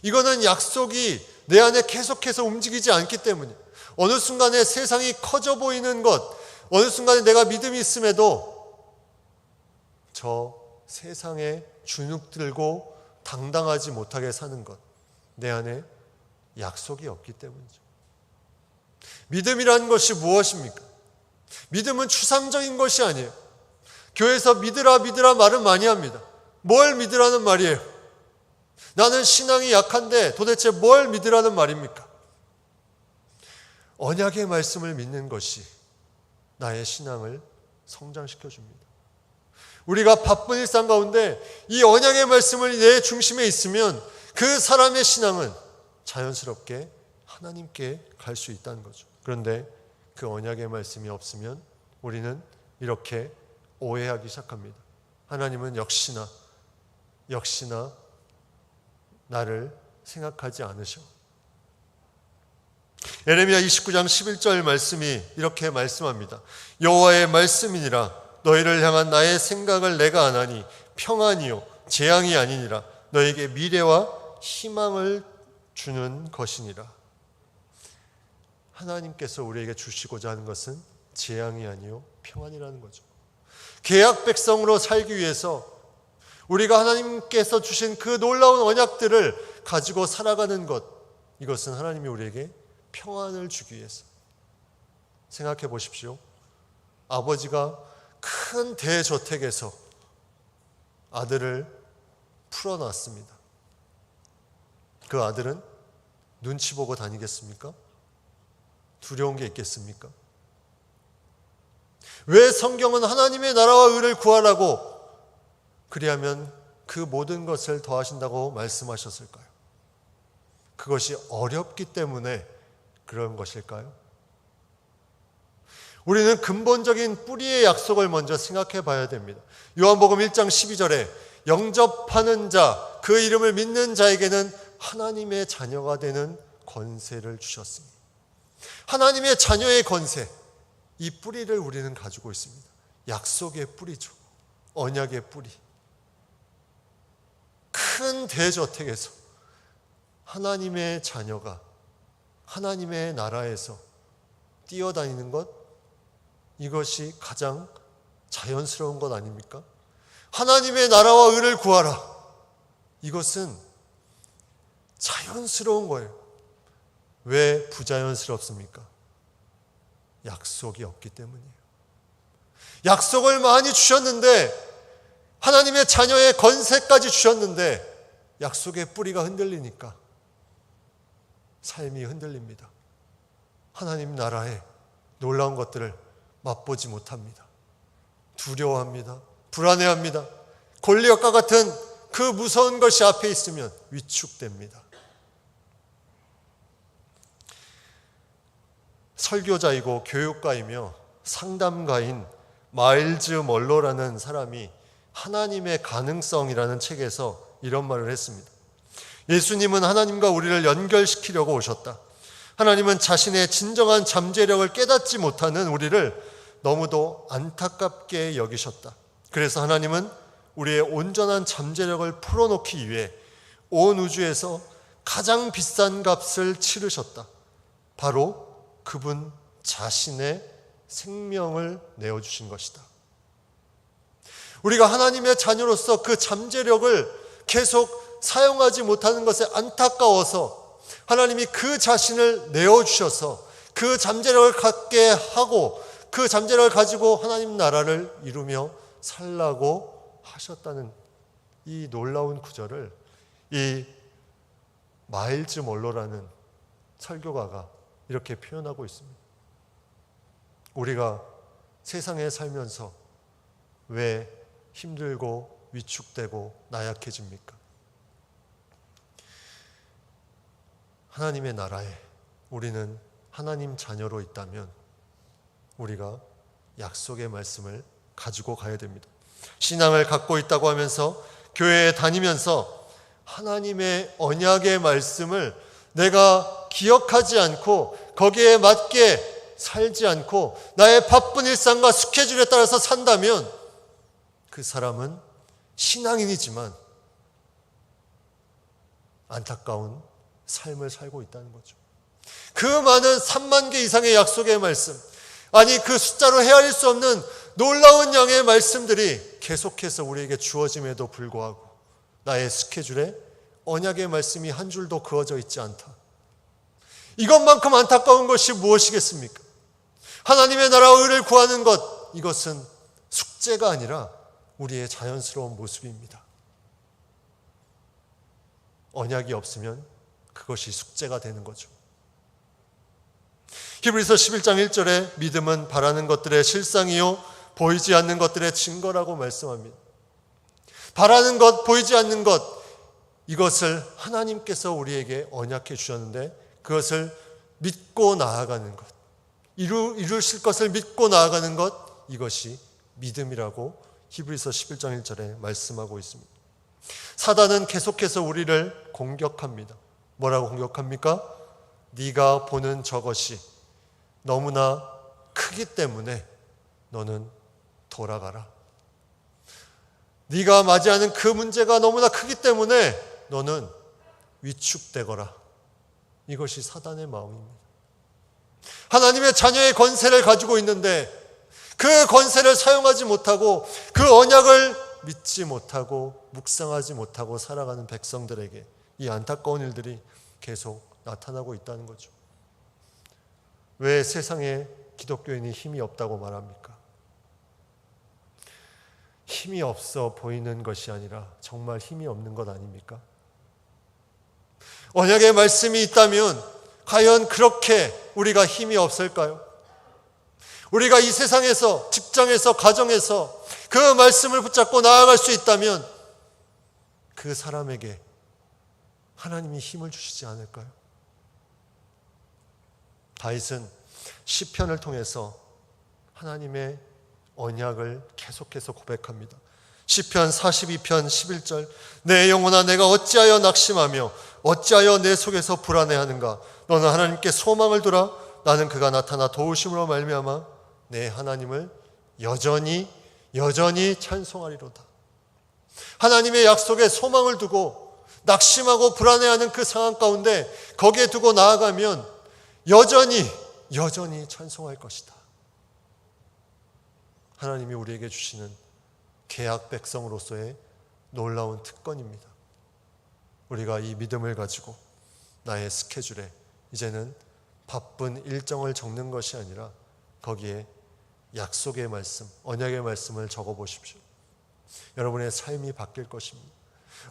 이거는 약속이 내 안에 계속해서 움직이지 않기 때문에 어느 순간에 세상이 커져 보이는 것, 어느 순간에 내가 믿음이 있음에도 저 세상에 주눅들고 당당하지 못하게 사는 것, 내 안에 약속이 없기 때문이죠. 믿음이라는 것이 무엇입니까? 믿음은 추상적인 것이 아니에요. 교회에서 믿으라 믿으라 말은 많이 합니다. 뭘 믿으라는 말이에요? 나는 신앙이 약한데 도대체 뭘 믿으라는 말입니까? 언약의 말씀을 믿는 것이 나의 신앙을 성장시켜 줍니다. 우리가 바쁜 일상 가운데 이 언약의 말씀을 내 중심에 있으면 그 사람의 신앙은 자연스럽게 하나님께 갈 수 있다는 거죠. 그런데 그 언약의 말씀이 없으면 우리는 이렇게 오해하기 시작합니다. 하나님은 역시나 나를 생각하지 않으셔. 예레미야 29장 11절 말씀이 이렇게 말씀합니다. 여호와의 말씀이니라 너희를 향한 나의 생각을 내가 아나니 평안이요 재앙이 아니니라 너에게 미래와 희망을 주는 것이니라. 하나님께서 우리에게 주시고자 하는 것은 재앙이 아니요 평안이라는 거죠. 계약 백성으로 살기 위해서 우리가 하나님께서 주신 그 놀라운 언약들을 가지고 살아가는 것, 이것은 하나님이 우리에게 평안을 주기 위해서. 생각해 보십시오. 아버지가 큰 대저택에서 아들을 풀어놨습니다. 그 아들은 눈치 보고 다니겠습니까? 두려운 게 있겠습니까? 왜 성경은 하나님의 나라와 의를 구하라고 그리하면 그 모든 것을 더하신다고 말씀하셨을까요? 그것이 어렵기 때문에 그런 것일까요? 우리는 근본적인 뿌리의 약속을 먼저 생각해 봐야 됩니다. 요한복음 1장 12절에 영접하는 자, 그 이름을 믿는 자에게는 하나님의 자녀가 되는 권세를 주셨습니다. 하나님의 자녀의 권세, 이 뿌리를 우리는 가지고 있습니다. 약속의 뿌리죠. 언약의 뿌리. 큰 대저택에서 하나님의 자녀가 하나님의 나라에서 뛰어다니는 것, 이것이 가장 자연스러운 것 아닙니까? 하나님의 나라와 의를 구하라. 이것은 자연스러운 거예요. 왜 부자연스럽습니까? 약속이 없기 때문이에요. 약속을 많이 주셨는데, 하나님의 자녀의 권세까지 주셨는데 약속의 뿌리가 흔들리니까 삶이 흔들립니다. 하나님 나라의 놀라운 것들을 맛보지 못합니다. 두려워합니다. 불안해합니다. 골리앗과 같은 그 무서운 것이 앞에 있으면 위축됩니다. 설교자이고 교육가이며 상담가인 마일즈 멀로라는 사람이 하나님의 가능성이라는 책에서 이런 말을 했습니다. 예수님은 하나님과 우리를 연결시키려고 오셨다. 하나님은 자신의 진정한 잠재력을 깨닫지 못하는 우리를 너무도 안타깝게 여기셨다. 그래서 하나님은 우리의 온전한 잠재력을 풀어놓기 위해 온 우주에서 가장 비싼 값을 치르셨다. 바로 그분 자신의 생명을 내어주신 것이다. 우리가 하나님의 자녀로서 그 잠재력을 계속 사용하지 못하는 것에 안타까워서 하나님이 그 자신을 내어주셔서 그 잠재력을 갖게 하고 그 잠재력을 가지고 하나님 나라를 이루며 살라고 하셨다는 이 놀라운 구절을 이 마일즈 멀로라는 설교가가 이렇게 표현하고 있습니다. 우리가 세상에 살면서 왜 힘들고 위축되고 나약해집니까? 하나님의 나라에 우리는 하나님 자녀로 있다면 우리가 약속의 말씀을 가지고 가야 됩니다. 신앙을 갖고 있다고 하면서 교회에 다니면서 하나님의 언약의 말씀을 내가 기억하지 않고 거기에 맞게 살지 않고 나의 바쁜 일상과 스케줄에 따라서 산다면 그 사람은 신앙인이지만 안타까운 삶을 살고 있다는 거죠. 그 많은 3만 개 이상의 약속의 말씀, 아니 그 숫자로 헤아릴 수 없는 놀라운 양의 말씀들이 계속해서 우리에게 주어짐에도 불구하고 나의 스케줄에 언약의 말씀이 한 줄도 그어져 있지 않다. 이것만큼 안타까운 것이 무엇이겠습니까? 하나님의 나라와 의를 구하는 것, 이것은 숙제가 아니라 우리의 자연스러운 모습입니다. 언약이 없으면 그것이 숙제가 되는 거죠. 히브리서 11장 1절에 믿음은 바라는 것들의 실상이요 보이지 않는 것들의 증거라고 말씀합니다. 바라는 것, 보이지 않는 것, 이것을 하나님께서 우리에게 언약해 주셨는데 그것을 믿고 나아가는 것, 이루실 것을 믿고 나아가는 것, 이것이 믿음이라고 히브리서 11장 1절에 말씀하고 있습니다. 사단은 계속해서 우리를 공격합니다. 뭐라고 공격합니까? 네가 보는 저것이 너무나 크기 때문에 너는 돌아가라. 네가 맞이하는 그 문제가 너무나 크기 때문에 너는 위축되거라. 이것이 사단의 마음입니다. 하나님의 자녀의 권세를 가지고 있는데 그 권세를 사용하지 못하고 그 언약을 믿지 못하고 묵상하지 못하고 살아가는 백성들에게 이 안타까운 일들이 계속 나타나고 있다는 거죠. 왜 세상에 기독교인이 힘이 없다고 말합니까? 힘이 없어 보이는 것이 아니라 정말 힘이 없는 것 아닙니까? 언약의 말씀이 있다면 과연 그렇게 우리가 힘이 없을까요? 우리가 이 세상에서, 직장에서, 가정에서 그 말씀을 붙잡고 나아갈 수 있다면 그 사람에게 하나님이 힘을 주시지 않을까요? 다윗은 시편을 통해서 하나님의 언약을 계속해서 고백합니다. 시편 42편 11절, 내 영혼아 내가 어찌하여 낙심하며 어찌하여 내 속에서 불안해하는가? 너는 하나님께 소망을 두라. 나는 그가 나타나 도우심으로 말미암아 내 하나님을 여전히 찬송하리로다. 하나님의 약속에 소망을 두고 낙심하고 불안해하는 그 상황 가운데 거기에 두고 나아가면 여전히 찬송할 것이다. 하나님이 우리에게 주시는 계약 백성으로서의 놀라운 특권입니다. 우리가 이 믿음을 가지고 나의 스케줄에 이제는 바쁜 일정을 적는 것이 아니라 거기에 약속의 말씀, 언약의 말씀을 적어보십시오. 여러분의 삶이 바뀔 것입니다.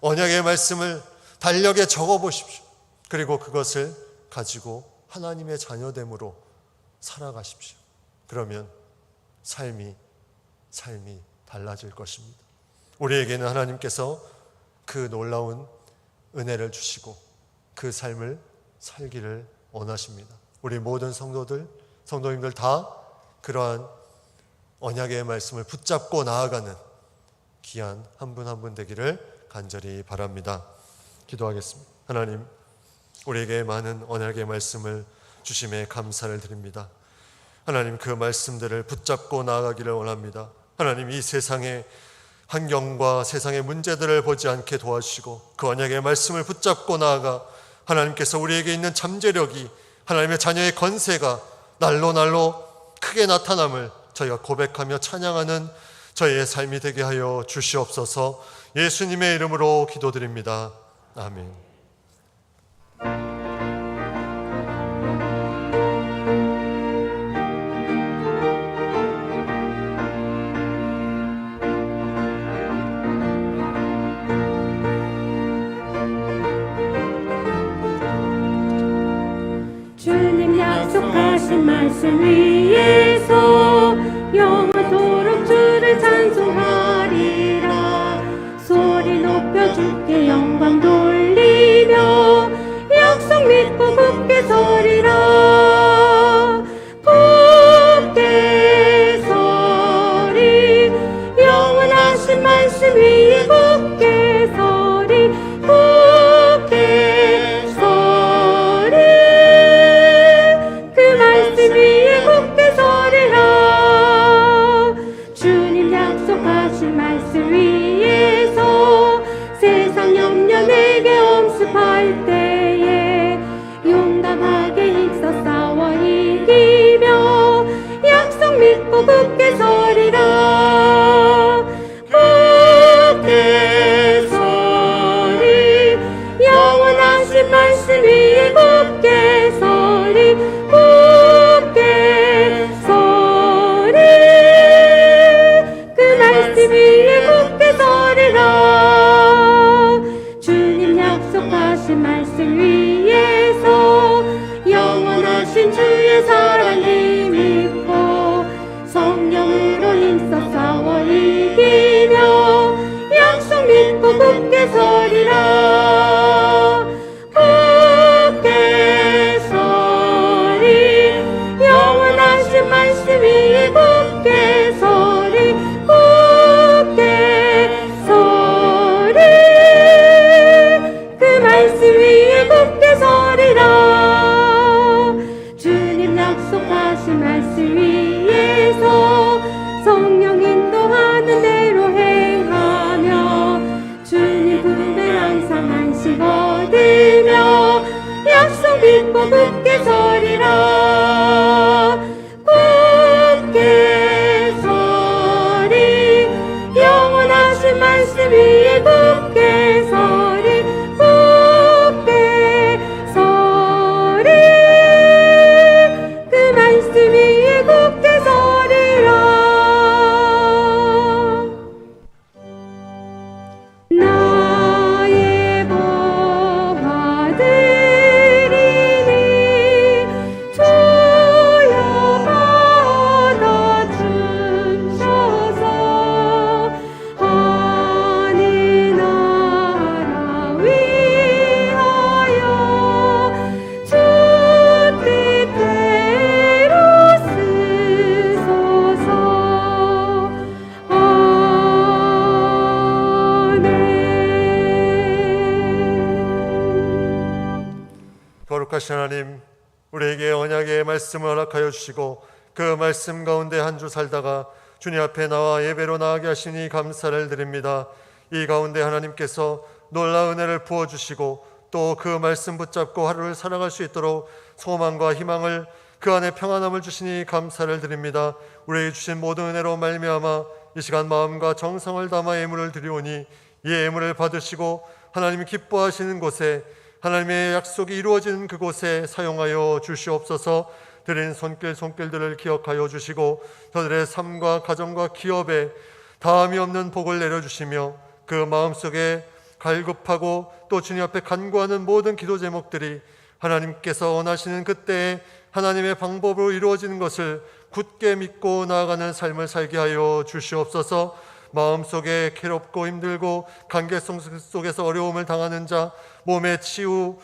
언약의 말씀을 달력에 적어보십시오. 그리고 그것을 가지고 하나님의 자녀됨으로 살아가십시오. 그러면 삶이 달라질 것입니다. 우리에게는 하나님께서 그 놀라운 은혜를 주시고 그 삶을 살기를 원하십니다. 우리 모든 성도님들 다 그러한 언약의 말씀을 붙잡고 나아가는 귀한 한 분 한 분 되기를 간절히 바랍니다. 기도하겠습니다. 하나님, 우리에게 많은 언약의 말씀을 주심에 감사를 드립니다. 하나님, 그 말씀들을 붙잡고 나아가기를 원합니다. 하나님, 이 세상의 환경과 세상의 문제들을 보지 않게 도와주시고 그 언약의 말씀을 붙잡고 나아가 하나님께서 우리에게 있는 잠재력이, 하나님의 자녀의 건세가 날로 크게 나타남을 저희가 고백하며 찬양하는 저희의 삶이 되게 하여 주시옵소서. 예수님의 이름으로 기도드립니다. 아멘. 주님 약속하신 말씀 위에서 영원토록 주를 찬송하리라. 소리 높여 주께 영광 돌리며 약속 믿고 굳게 서리라. 굳게 서리, 영원하신 말씀 위에 굳게 서리. 굳게 서리, 그 말씀 위에 굳게 서리라. 주님 약속하신 말씀 위에서 세상 염려 내게 엄습할 때에 용감하게 힘써 싸워 이기며 약속 믿고 굳게 서리라. 굳게 서리, 영원하신 말씀 위에 굳게 서리. 굳게 서리, 그 말씀 위에 굳게 서리라. 주님 약속하신 말씀 위에서 영원하신 주의 사랑 힘입고 성령으로 힘써 싸워 이기며 약속 믿고 굳게 서리라. 굳게 서리, 영원하신 말씀 위에 굳게 서리. 굳게 서리, 그 말씀 위에 굳게 서리라. 주님 약속하신 말씀 위에서 성령 인도하는 대로 행하며 주님 품에 항상 안식 얻으며 약속 믿고 굳게 서리라. 굳게 서리, 영원하신 말씀 위에 굳게 서리. 굳게 서리, 그 거룩하신 하나님, 우리에게 언약의 말씀을 허락하여 주시고 그 말씀 가운데 한 주 살다가 주님 앞에 나와 예배로 나아가게 하시니 감사를 드립니다. 이 가운데 하나님께서 놀라운 은혜를 부어주시고 또 그 말씀 붙잡고 하루를 살아갈 수 있도록 소망과 희망을, 그 안에 평안함을 주시니 감사를 드립니다. 우리에게 주신 모든 은혜로 말미암아 이 시간 마음과 정성을 담아 예물을 드리오니 이 예물을 받으시고 하나님이 기뻐하시는 곳에, 하나님의 약속이 이루어지는 그곳에 사용하여 주시옵소서. 드린 손길들을 기억하여 주시고 저들의 삶과 가정과 기업에 다함이 없는 복을 내려주시며 그 마음속에 갈급하고 또 주님 앞에 간구하는 모든 기도 제목들이 하나님께서 원하시는 그때에 하나님의 방법으로 이루어지는 것을 굳게 믿고 나아가는 삶을 살게 하여 주시옵소서. 마음속에 괴롭고 힘들고 관계성 속에서 어려움을 당하는 자, 몸의 치유,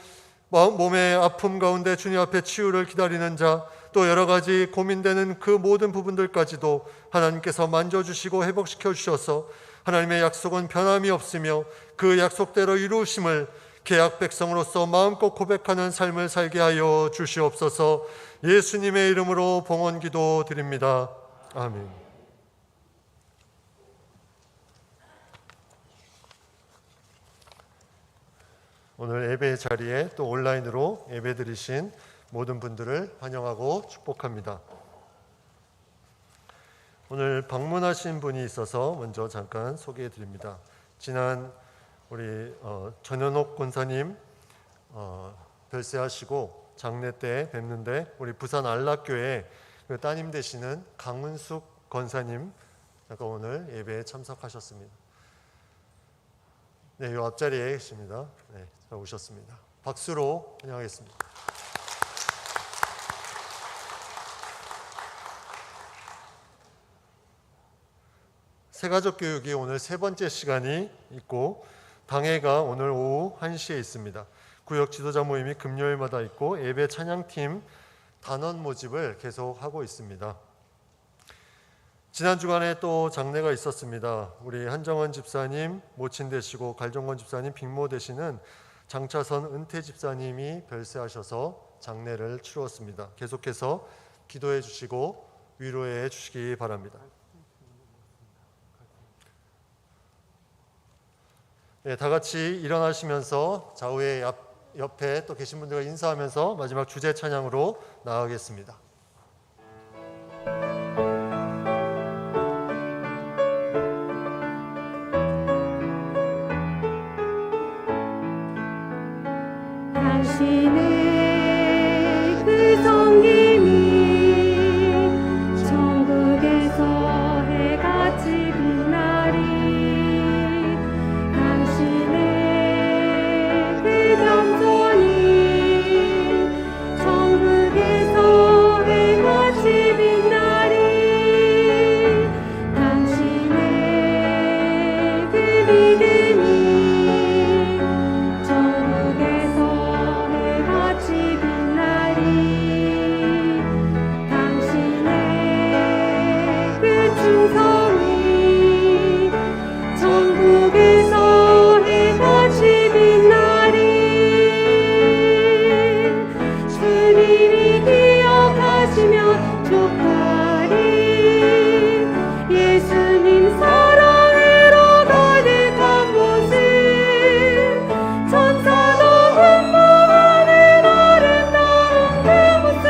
몸의 아픔 가운데 주님 앞에 치유를 기다리는 자, 또 여러 가지 고민되는 그 모든 부분들까지도 하나님께서 만져주시고 회복시켜 주셔서 하나님의 약속은 변함이 없으며 그 약속대로 이루심을 계약 백성으로서 마음껏 고백하는 삶을 살게 하여 주시옵소서. 예수님의 이름으로 봉헌 기도 드립니다. 아멘. 오늘 예배 자리에 또 온라인으로 예배 드리신 모든 분들을 환영하고 축복합니다. 오늘 방문하신 분이 있어서 먼저 잠깐 소개해 드립니다. 지난 우리 전현옥 권사님 별세하시고 장례 때 뵙는데 우리 부산 안락교회 그 따님 되시는 강은숙 권사님 잠깐 오늘 예배에 참석하셨습니다. 네, 이 앞자리에 계십니다. 네, 잘 오셨습니다. 박수로 환영하겠습니다. 새가족 교육이 오늘 세 번째 시간이 있고 당회가 오늘 오후 1시에 있습니다. 구역 지도자 모임이 금요일마다 있고 예배 찬양팀 단원 모집을 계속하고 있습니다. 지난 주간에 또 장례가 있었습니다. 우리 한정원 집사님 모친 되시고 갈종건 집사님 빅모 되시는 장차선 은퇴 집사님이 별세하셔서 장례를 치루었습니다. 계속해서 기도해 주시고 위로해 주시기 바랍니다. 네, 다 같이 일어나시면서 좌우에 옆에 또 계신 분들과 인사하면서 마지막 주제 찬양으로 나아가겠습니다. 당신의 그 섬김이 천국에서 해같이 빛나리. 당신의 그 겸손이 천국에서 해같이 빛나리. 당신의 그 믿음이 천국에서 해같이 빛나리. 당신의 그 충성이 천국에서 해같이 빛나리. 주님이 기억하시며 족하리. 예수님 사랑으로 가득한 모습 천사도 흠모하는 아름다운 그 모습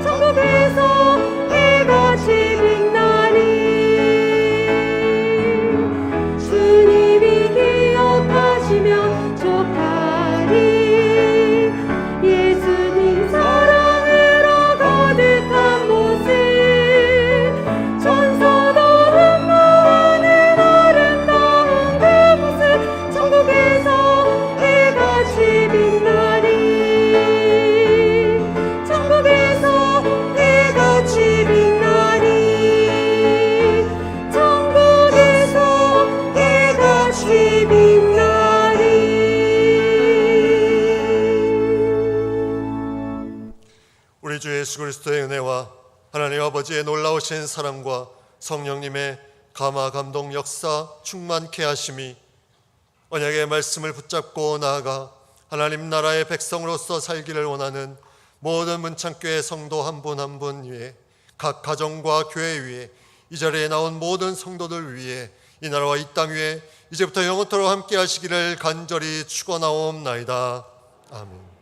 천국에서 해같이 빛나리. 주님이 기억하시며 족하리. 예수님 사랑으로 가득한 모습 천사도 흠모하는 아름다운 그 모습 천국에서 해같이 빛나리. 천국에서 해같이 빛나리. 천국에서 해같이 빛나리. 우리 주 예수 그리스도의 은혜와 하나님 아버지의 놀라우신 사랑과 성령님의 감화 감동 역사 충만케 하심이 언약의 말씀을 붙잡고 나아가 하나님 나라의 백성으로서 살기를 원하는 모든 문창교회 성도 한 분 한 분 위에, 각 가정과 교회 위에, 이 자리에 나온 모든 성도들 위에, 이 나라와 이 땅 위에 이제부터 영원토록 함께 하시기를 간절히 축원하옵나이다. 아멘.